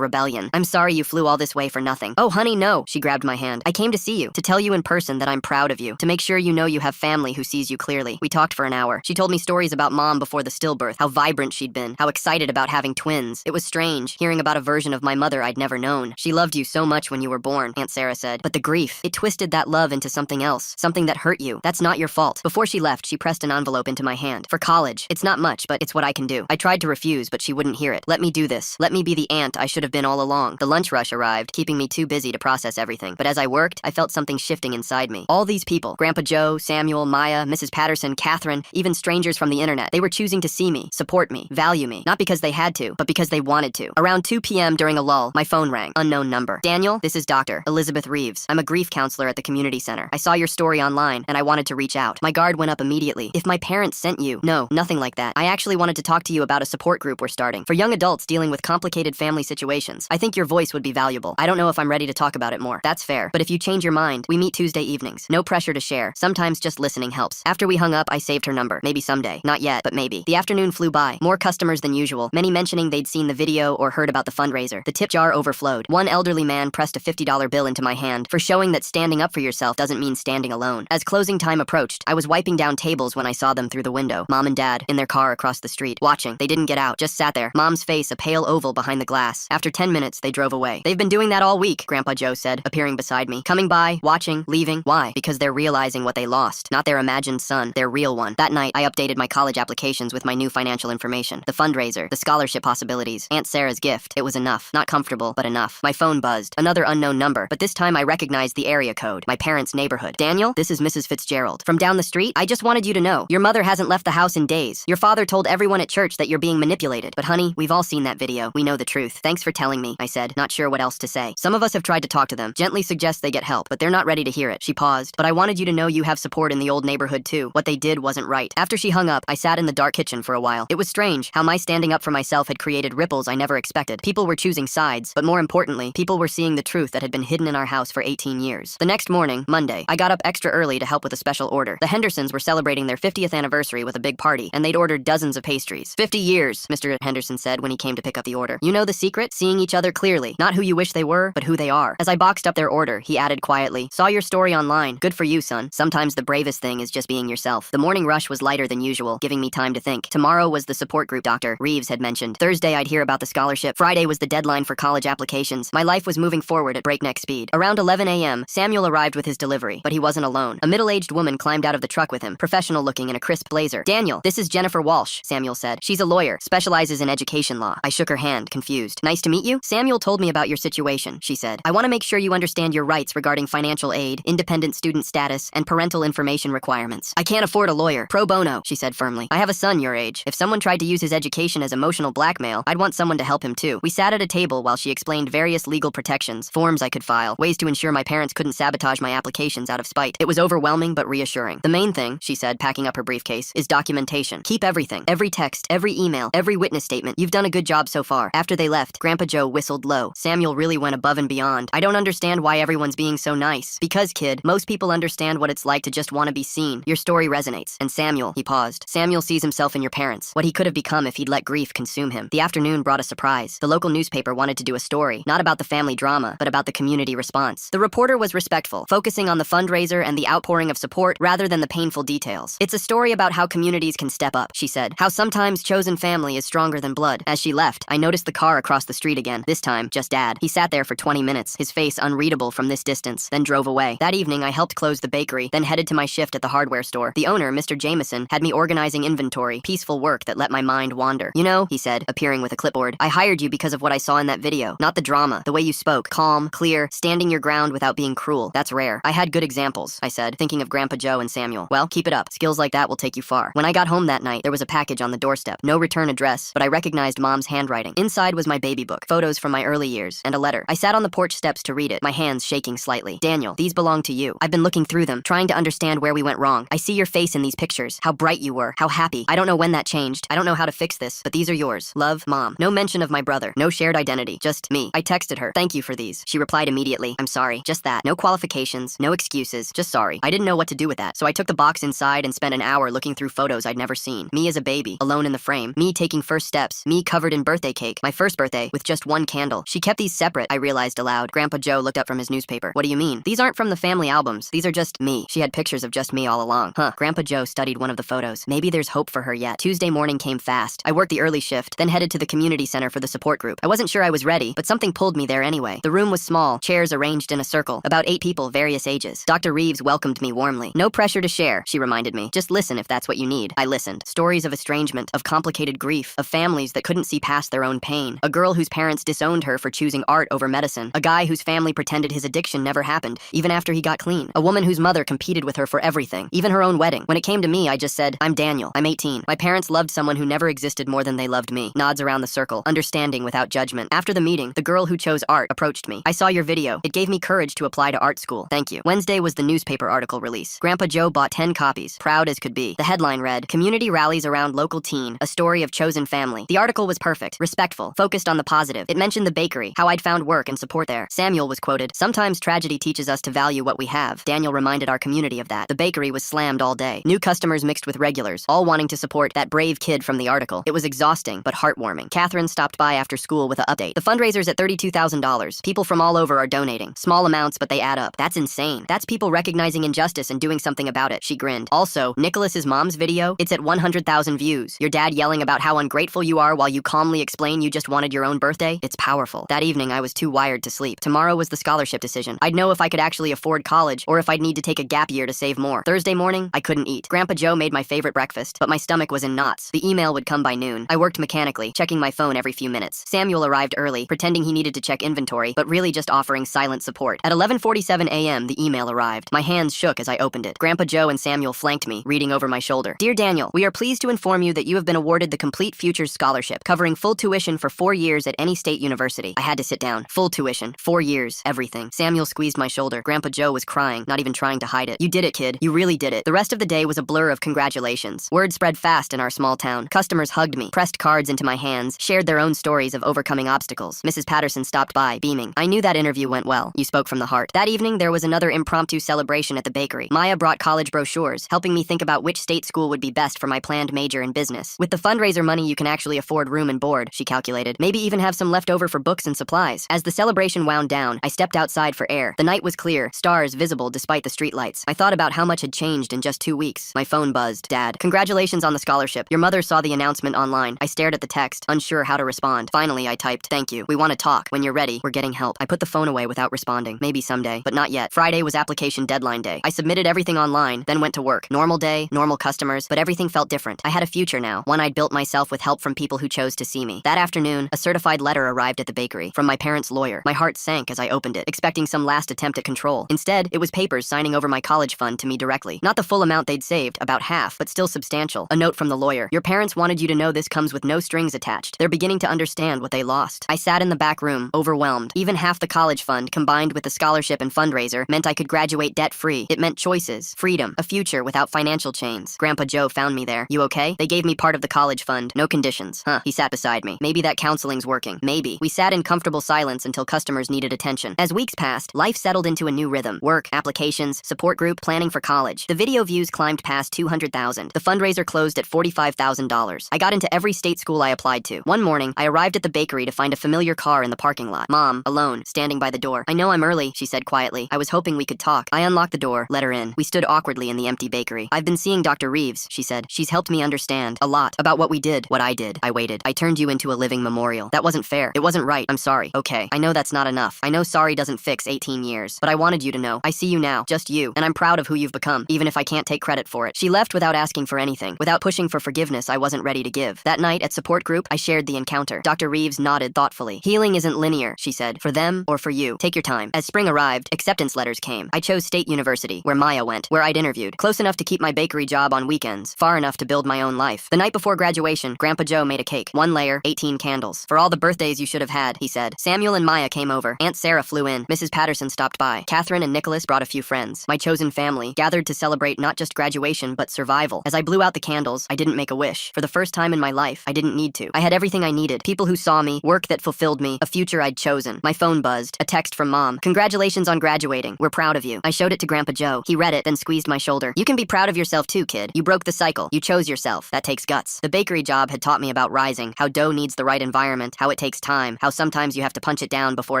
rebellion. I'm sorry you flew all this way for nothing." "Oh, honey, no." She grabbed my hand. "I came to see you, to tell you in person that I'm proud of you, to make sure you know you have family who sees you clearly." We talked for an hour. She told me stories about Mom before the stillbirth, how vibrant she'd been, how excited about having twins. It was strange, hearing about a version of my mother I'd never known. "She loved you so much when you were born," Aunt Sarah said. "But the grief, it twisted that love into something else, something that hurt you. That's not your fault." Before she left, she pressed an envelope into my hand. "For college. It's not much, but it's what I can do." I tried to refuse, but she wouldn't hear it. "Let me do this. Let me be the aunt I should have been all along." The lunch rush arrived, keeping me too busy to process everything. But as I worked, I felt something shifting inside me. All these people, Grandpa Joe, Samuel, Maya, Mrs. Patterson, Catherine, even strangers from the internet, they were choosing to see me, support me, value me. Not because they had to, but because they wanted to. Around 2 p.m. during a lull, my phone rang. Unknown number. "Daniel, this is Dr. Elizabeth Reeves. I'm a grief counselor at the community center. I saw your story online, and I wanted to reach out." My guard went up immediately. "If my parents sent you..." "No, nothing like that. I actually wanted to talk to you about a support group we're starting for young adults dealing with complicated family situations. I think your voice would be valuable. I don't know if I'm ready to talk about it more." "That's fair. But if you change your mind, we meet Tuesday evenings. No pressure to share. Sometimes just listening helps." After we hung up, I saved her number. Maybe someday. Not yet, but maybe. The afternoon flew by. More customers than usual, many mentioning they'd seen the video or heard about the fundraiser. The tip jar overflowed. One elderly man pressed a $50 bill into my hand for showing that standing up for yourself doesn't mean standing alone. As closing time approached, I was wiping down tables when I saw them through the window. Mom and Dad, in their car across the street, watching. They didn't get out, just sat there. Mom's face a pale oval behind the glass. After 10 minutes, they drove away. "They've been doing that all week," Grandpa Joe said, appearing beside me. "Coming by, watching, leaving. Why? Because they're realizing what they lost. Not their imagined son, their real one." That night, I updated my college applications with my new financial information. The fundraiser, the scholarship possibilities, Aunt Sarah's gift. It was enough. Not comfortable, but enough. My phone buzzed. Another unknown number, but this time I recognized the area code. My parents' neighborhood. "Daniel, this is Mrs. Fitzgerald. From down the street, I just wanted you to know. Your mother hasn't left the house in days. Your father told everyone at church that you're being manipulated. But honey, we've all seen that video. We know the truth. Thanks for telling me," I said, not sure what else to say. "Some of us have tried to talk to them, gently suggest they get help, but they're not ready to hear it." She paused. "But I wanted you to know you have support in the old neighborhood too. What they did wasn't right." After she hung up, I sat in the dark kitchen for a while. It was strange how my standing up for myself had created ripples I never expected. People were choosing sides, but more importantly, people were seeing the truth that had been hidden in our house for 18 years. The next morning, Monday, I got up extra early to help with a special order. The Hendersons were celebrating their 50th anniversary with a big party, and they'd ordered dozens of pastries. 50 years, Mr. Henderson said when he came to pick up the order. "You know the secret? Seeing each other clearly. Not who you wish they were, but who they are." As I boxed up their order, he added quietly, "Saw your story online. Good for you, son. Sometimes the bravest thing is just being yourself." The morning rush was lighter than usual, giving me time to think. Tomorrow was the support group Dr. Reeves had mentioned. Thursday, I'd hear about the scholarship. Friday was the deadline for college applications. My life was moving forward at breakneck speed. Around 11 a.m., Samuel arrived with his delivery, but he wasn't alone. A middle-aged woman climbed out of the truck with him, professional looking in a crisp blazer. "Daniel, this is Jennifer Walsh," Samuel said. "She's a lawyer, specializes in education law." I shook her hand, confused. "Nice to meet you." "Samuel told me about your situation," she said. "I want to make sure you understand your rights regarding financial aid, independent student status, and parental information requirements." "I can't afford a lawyer. Pro bono," she said firmly. "I have a son your age. If someone tried to use his education as emotional blackmail, I'd want someone to help him too." We sat at a table while she explained various legal protections, forms I could file, ways to ensure my parents couldn't sabotage my applications out of spite. It was overwhelming but reassuring. "The main thing," she said, packing up her briefcase, "is documentation. Keep everything. Every text, every email, every witness statement. You've done a good job so far." After they left, Grandpa Joe whistled low. Samuel really went above and beyond. "I don't understand why everyone's being so nice." "Because, kid, most people understand what it's like to just want to be seen. Your story resonates. And Samuel," he paused, "Samuel sees himself in your parents, what he could have become if he'd let grief consume him." The afternoon brought a surprise. The local newspaper wanted to do a story, not about the family drama, but about the community response. The reporter was respectful, focusing on the fundraiser and the outpouring of support rather than the painful details. "It's a story about how communities can step up," she said, "how sometimes chosen family is stronger than blood." As she left, I noticed the car across the street again, this time just Dad. Dad. He sat there for 20 minutes, his face unreadable from this distance, then drove away. That evening, I helped close the bakery, then headed to my shift at the hardware store. The owner, Mr. Jameson, had me organizing inventory, peaceful work that let my mind wander. You know, he said, appearing with a clipboard, I hired you because of what I saw in that video, not the drama, the way you spoke, calm, clear, standing your ground without being cruel. That's rare. I had good examples, I said, thinking of Grandpa Joe and Samuel. Well, keep it up. Skills like that will take you far. When I got home that night, there was a package on the doorstep. No return address, but I recognized Mom's handwriting. Inside was my baby book, photos from my early years, and a letter. I sat on the porch steps to read it, my hands shaking slightly. Daniel, these belong to you. I've been looking through them, trying to understand where we went wrong. I see your face in these pictures, how bright you were, how happy. I don't know when that changed. I don't know how to fix this, but these are yours. Love, Mom. No mention of my brother. No shared identity. Just me. I texted her. Thank you for these. She replied immediately. I'm sorry. Just that. No qualifications. No excuses. Just sorry. I didn't know what to do with that, so I took the box inside and spent an hour looking through photos I'd never seen. Me as a baby, alone in the frame. Me taking first steps. Me covered in birthday cake. My first birthday, with just one candle. She kept these separate, I realized aloud. Grandpa Joe looked up from his newspaper. What do you mean? These aren't from the family albums. These are just me. She had pictures of just me all along. Huh. Grandpa Joe studied one of the photos. Maybe there's hope for her yet. Tuesday morning came fast. I worked the early shift, then headed to the community center for the support group. I wasn't sure I was ready, but something pulled me there anyway. The room was small, chairs arranged in a circle, about 8 people, various ages. Dr. Reeves welcomed me warmly. No pressure to share, she reminded me. Just listen if that's what you need. I listened. Stories of estrangement, of complicated grief, of families that couldn't see past their own pain. A girl whose parents disowned her for choosing art over medicine. A guy whose family pretended his addiction never happened, even after he got clean. A woman whose mother competed with her for everything, even her own wedding. When it came to me, I just said, I'm Daniel. I'm 18. My parents loved someone who never existed more than they loved me. Nods around the circle, understanding without judgment. After the meeting, the girl who chose art approached me. I saw your video. It gave me courage to apply to art school. Thank you. Wednesday was the newspaper article release. Grandpa Joe bought 10 copies, proud as could be. The headline read, Community Rallies Around Local Teen, a story of chosen family. The article was perfect, respectful, focused on the positive. It mentioned the bakery, how I'd found work and support there. Samuel was quoted, sometimes tragedy teaches us to value what we have. Daniel reminded our community of that. The bakery was slammed all day. New customers mixed with regulars, all wanting to support that brave kid from the article. It was exhausting, but heartwarming. Catherine stopped by after school with an update. The fundraiser's at $32,000. People from all over are donating. Small amounts, but they add up. That's insane. That's people recognizing injustice and doing something about it, she grinned. Also, Nicholas's mom's video, it's at 100,000 views. Your dad yelling about how ungrateful you are while you calmly explain you just wanted your own birthday? It's powerful. That evening, I was too wired to sleep. Tomorrow was the scholarship decision. I'd know if I could actually afford college or if I'd need to take a gap year to save more. Thursday morning, I couldn't eat. Grandpa Joe made my favorite breakfast, but my stomach was in knots. The email would come by noon. I worked mechanically, checking my phone every few minutes. Samuel arrived early, pretending he needed to check inventory, but really just offering silent support. At 11:47 a.m., the email arrived. My hands shook as I opened it. Grandpa Joe and Samuel flanked me, reading over my shoulder. Dear Daniel, we are pleased to inform you that you have been awarded the Complete Futures Scholarship, covering full tuition for 4 years at any state university. I had to sit down. Full tuition. 4 years. Everything. Samuel squeezed my shoulder. Grandpa Joe was crying, not even trying to hide it. You did it, kid. You really did it. The rest of the day was a blur of congratulations. Word spread fast in our small town. Customers hugged me, pressed cards into my hands, shared their own stories of overcoming obstacles. Mrs. Patterson stopped by, beaming. I knew that interview went well. You spoke from the heart. That evening, there was another impromptu celebration at the bakery. Maya brought college brochures, helping me think about which state school would be best for my planned major in business. With the fundraiser money, you can actually afford room and board, she calculated. Maybe even have some left over for books and supplies. As the celebration wound down, I stepped outside for air. The night was clear, stars visible despite the streetlights. I thought about how much had changed in just 2 weeks. My phone buzzed. Dad, congratulations on the scholarship. Your mother saw the announcement online. I stared at the text, unsure how to respond. Finally, I typed, thank you. We want to talk. When you're ready, we're getting help. I put the phone away without responding. Maybe someday, but not yet. Friday was application deadline day. I submitted everything online, then went to work. Normal day, normal customers, but everything felt different. I had a future now, one I'd built myself with help from people who chose to see me. That afternoon, a certified letter arrived at the bakery from my parents' lawyer. My heart sank as I opened it, expecting some last attempt at control. Instead, it was papers signing over my college fund to me directly. Not the full amount they'd saved, about half, but still substantial. A note from the lawyer. Your parents wanted you to know this comes with no strings attached. They're beginning to understand what they lost. I sat in the back room, overwhelmed. Even half the college fund, combined with the scholarship and fundraiser, meant I could graduate debt-free. It meant choices, freedom, a future without financial chains. Grandpa Joe found me there. You okay? They gave me part of the college fund. No conditions. Huh. He sat beside me. Maybe that counseling's working. Maybe. We sat in comfortable silence until customers needed attention. As weeks passed, life settled into a new rhythm. Work, applications, support group, planning for college. The video views climbed past 200,000. The fundraiser closed at $45,000. I got into every state school I applied to. One morning, I arrived at the bakery to find a familiar car in the parking lot. Mom, alone, standing by the door. I know I'm early, she said quietly. I was hoping we could talk. I unlocked the door, let her in. We stood awkwardly in the empty bakery. I've been seeing Dr. Reeves, she said. She's helped me understand a lot about what we did, what I did. I waited. I turned you into a living memorial. That wasn't fair. It wasn't right. I'm sorry. sorry. Okay, I know that's not enough. I know sorry doesn't fix 18 years. But I wanted you to know. I see you now. Just you. And I'm proud of who you've become, even if I can't take credit for it. She left without asking for anything. Without pushing for forgiveness I wasn't ready to give. That night at support group, I shared the encounter. Dr. Reeves nodded thoughtfully. Healing isn't linear, she said. For them or for you. Take your time. As spring arrived, acceptance letters came. I chose State University, where Maya went, where I'd interviewed. Close enough to keep my bakery job on weekends. Far enough to build my own life. The night before graduation, Grandpa Joe made a cake. 1 layer, 18 candles. For all the birthdays you should have had, he said. Samuel and Maya came over. Aunt Sarah flew in. Mrs. Patterson stopped by. Catherine and Nicholas brought a few friends. My chosen family gathered to celebrate not just graduation, but survival. As I blew out the candles, I didn't make a wish. For the first time in my life, I didn't need to. I had everything I needed. People who saw me, work that fulfilled me, a future I'd chosen. My phone buzzed. A text from Mom. Congratulations on graduating. We're proud of you. I showed it to Grandpa Joe. He read it, then squeezed my shoulder. You can be proud of yourself too, kid. You broke the cycle. You chose yourself. That takes guts. The bakery job had taught me about rising, how dough needs the right environment, how it takes time, how sometimes you have to punch it down before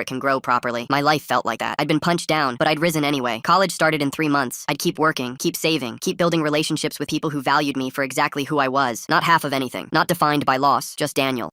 it can grow properly. My life felt like that. I'd been punched down, but I'd risen anyway. College started in 3 months. I'd keep working, keep saving, keep building relationships with people who valued me for exactly who I was. Not half of anything. Not defined by loss, just Daniel.